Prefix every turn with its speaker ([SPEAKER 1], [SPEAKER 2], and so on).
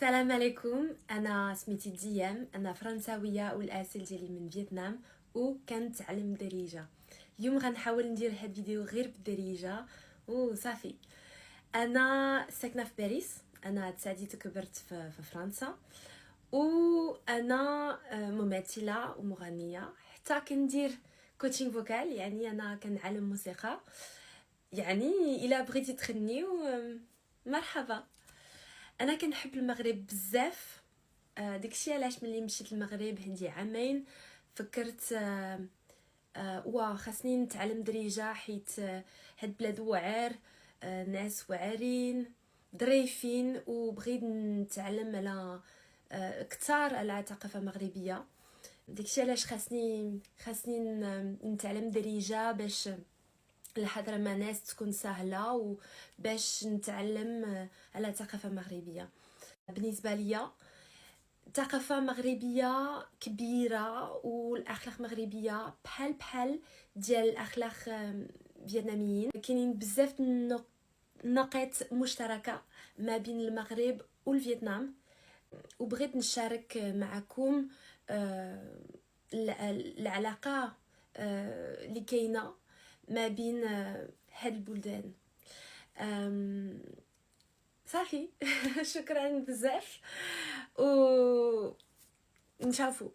[SPEAKER 1] السلام عليكم. انا سميتي ديام، انا فرنساويه والاصل ديالي من فيتنام وكنتعلم الدارجه. اليوم غنحاول ندير هاد الفيديو غير بالدارجه وصافي. انا ساكنه في باريس، انا تساعديت وكبرت في فرنسا، وانا ممثله ومغنيه، حتى كندير كوتشينغ فوكال، يعني انا كنعلم موسيقى. يعني الا بغيتي تغنيو مرحبا. انا كنحب المغرب بزاف. داكشي علاش ملي مشيت المغرب عندي عامين فكرت خاصني نتعلم دريجه، حيت هاد بلاد واعر، ناس واعرين ظريفين، وبغيت نتعلم على كتار على ثقافه مغربيه. داكشي علاش خاصني نتعلم دريجه باش الهضره مع ناس تكون سهله، وباش نتعلم على ثقافه مغربيه. بالنسبه ليا ثقافه مغربيه كبيره، والاخلاق مغربيه بحال ديال الاخلاق فيتناميين. كاينين بزاف نقاط مشتركه ما بين المغرب والفيتنام، وبغيت نشارك معكم العلاقه اللي كاينه ما بين هاد البلدان. صافي. شكرا بزاف ونشوفوا.